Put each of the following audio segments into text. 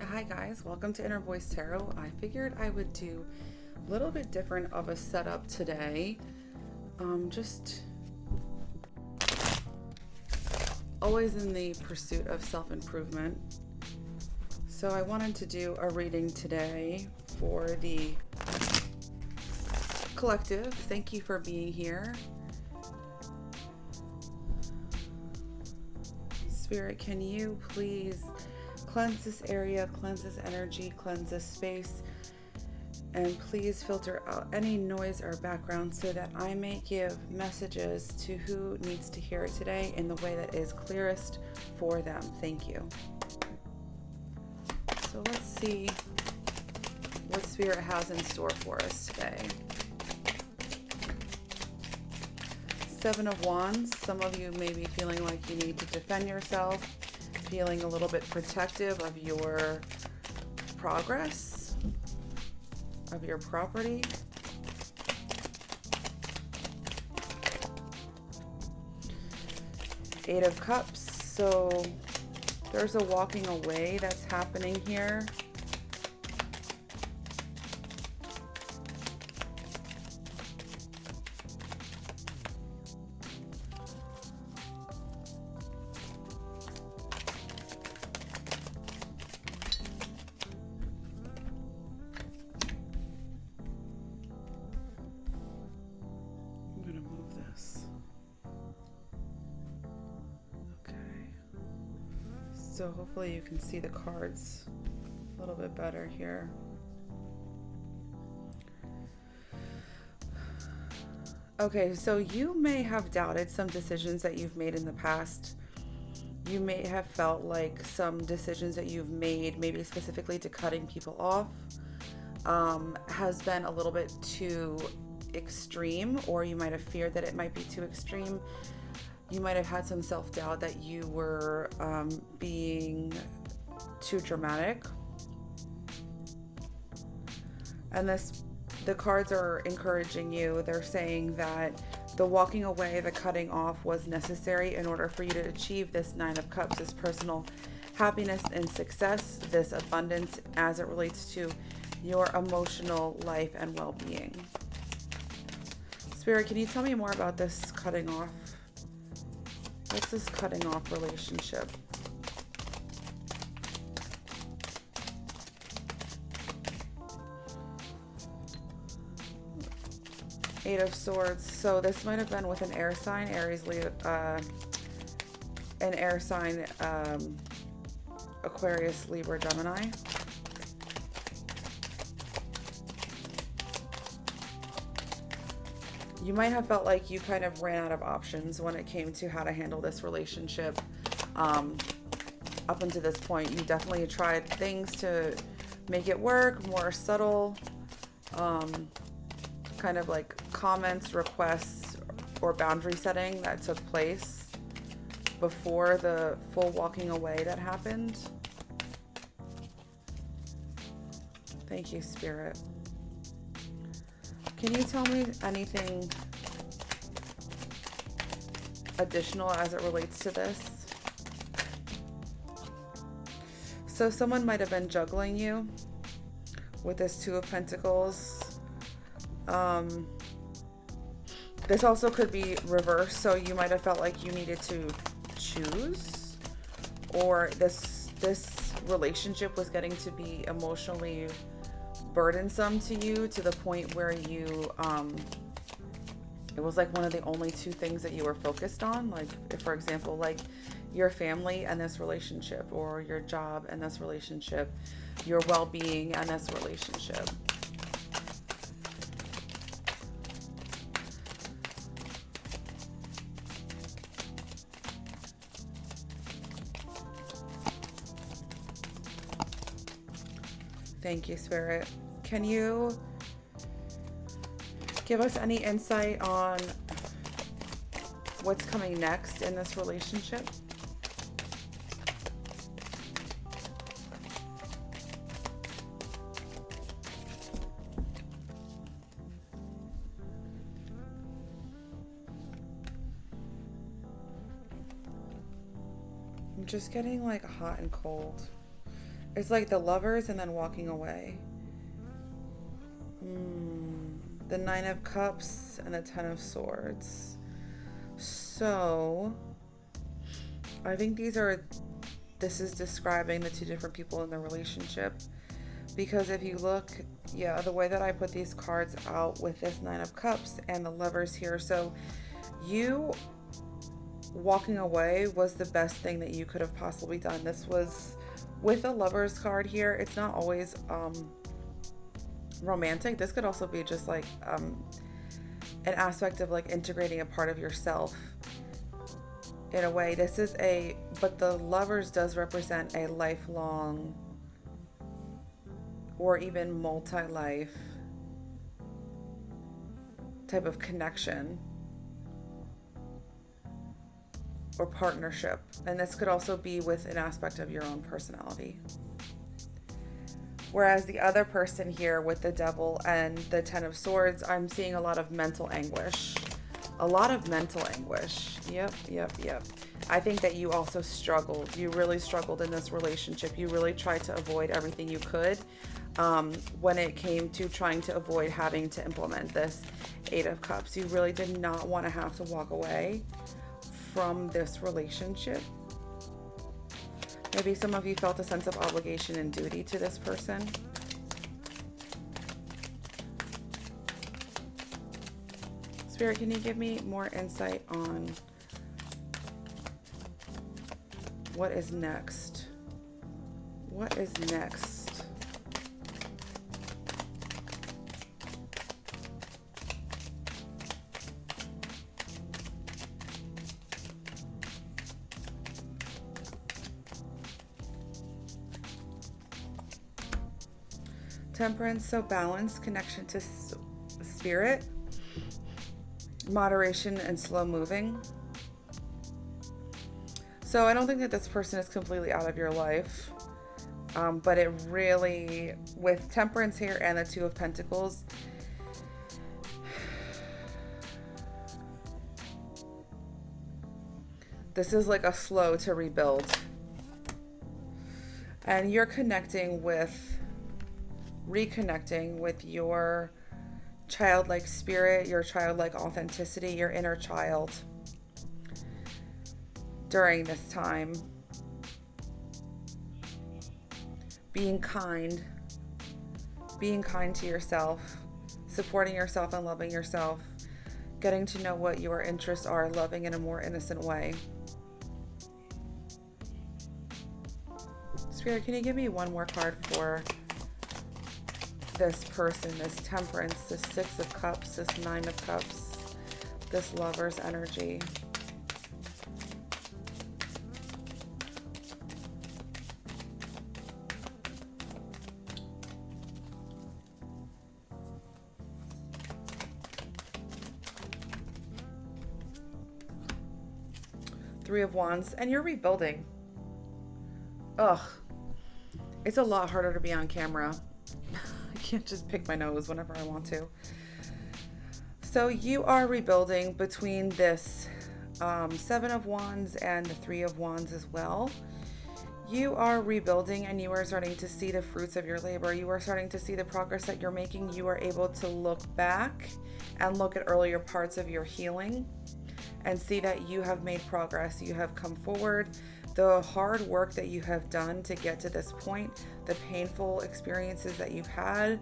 Hi guys, welcome to Inner Voice Tarot. I figured I would do a little bit different of a setup today. Just always in the pursuit of self-improvement. So I wanted to do a reading today for the collective. Thank you for being here. Spirit, can you please cleanse this area, cleanse this energy, cleanse this space, and please filter out any noise or background so that I may give messages to who needs to hear it today in the way that is clearest for them. Thank you. So let's see what Spirit has in store for us today. Seven of Wands. Some of you may be feeling like you need to defend yourself, feeling a little bit protective of your progress, of your property. Eight of Cups. So there's a walking away that's happening here. So hopefully you can see the cards a little bit better here. Okay, so you may have doubted some decisions that you've made in the past. You may have felt like some decisions that you've made, maybe specifically to cutting people off, has been a little bit too extreme, or you might have feared that it might be too extreme. You might have had some self-doubt that you were being too dramatic. And the cards are encouraging you. They're saying that the walking away, the cutting off was necessary in order for you to achieve this Nine of Cups, this personal happiness and success, this abundance as it relates to your emotional life and well-being. Spirit, can you tell me more about this cutting off? What's this cutting off relationship? Eight of Swords. So this might have been with an air sign, Aries, Leo, an air sign, Aquarius, Libra, Gemini. You might have felt like you kind of ran out of options when it came to how to handle this relationship. Up until this point, you definitely tried things to make it work, more subtle, kind of like comments, requests, or boundary setting that took place before the full walking away that happened. Thank you, Spirit. Can you tell me anything additional as it relates to this? So someone might have been juggling you with this Two of Pentacles. This also could be reversed. So you might have felt like you needed to choose, or this relationship was getting to be emotionally burdensome to you, to the point where you it was like one of the only two things that you were focused on, like if, for example, like your family and this relationship, or your job and this relationship, your well-being and this relationship. Thank you, Spirit. Can you give us any insight on what's coming next in this relationship? I'm just getting like hot and cold. It's like the Lovers and then walking away. The Nine of Cups and the Ten of Swords. So I think this is describing the two different people in the relationship. Because if you look, yeah, the way that I put these cards out with this Nine of Cups and the Lovers here. So you walking away was the best thing that you could have possibly done. This was with the Lovers card here. It's not always romantic. This could also be just like an aspect of like integrating a part of yourself in a way. But the Lovers does represent a lifelong or even multi-life type of connection or partnership. And this could also be with an aspect of your own personality. Whereas the other person here with the Devil and the Ten of Swords, I'm seeing a lot of mental anguish. A lot of mental anguish. Yep. I think that you also struggled. You really struggled in this relationship. You really tried to avoid everything you could when it came to trying to avoid having to implement this Eight of Cups. You really did not want to have to walk away from this relationship. Maybe some of you felt a sense of obligation and duty to this person. Spirit, can you give me more insight on what is next? What is next? Temperance, so balance, connection to spirit, moderation, and slow moving. So I don't think that this person is completely out of your life, but it really, with Temperance here and the Two of Pentacles, this is like a slow to rebuild. And you're reconnecting with your childlike spirit, your childlike authenticity, your inner child during this time. Being kind to yourself, supporting yourself and loving yourself, getting to know what your interests are, loving in a more innocent way. Spirit, can you give me one more card for this person, this Temperance, this Six of Cups, this Nine of Cups, this Lover's energy? Three of Wands, and you're rebuilding. Ugh. It's a lot harder to be on camera. I can't just pick my nose whenever I want to. So you are rebuilding between this Seven of Wands and the Three of Wands as well. You are rebuilding and you are starting to see the fruits of your labor. You are starting to see the progress that you're making. You are able to look back and look at earlier parts of your healing and see that you have made progress. You have come forward. The hard work that you have done to get to this point, the painful experiences that you've had,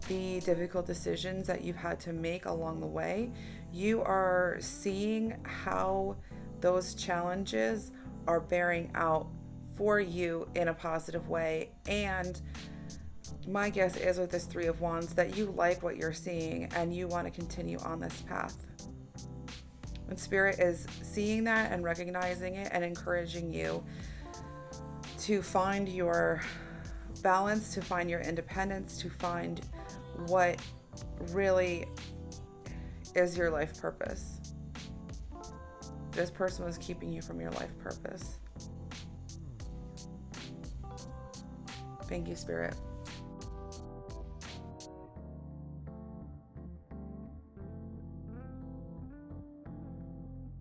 the difficult decisions that you've had to make along the way, you are seeing how those challenges are bearing out for you in a positive way. And my guess is with this Three of Wands that you like what you're seeing and you want to continue on this path. And Spirit is seeing that and recognizing it and encouraging you to find your balance, to find your independence, to find what really is your life purpose. This person was keeping you from your life purpose. Thank you, Spirit.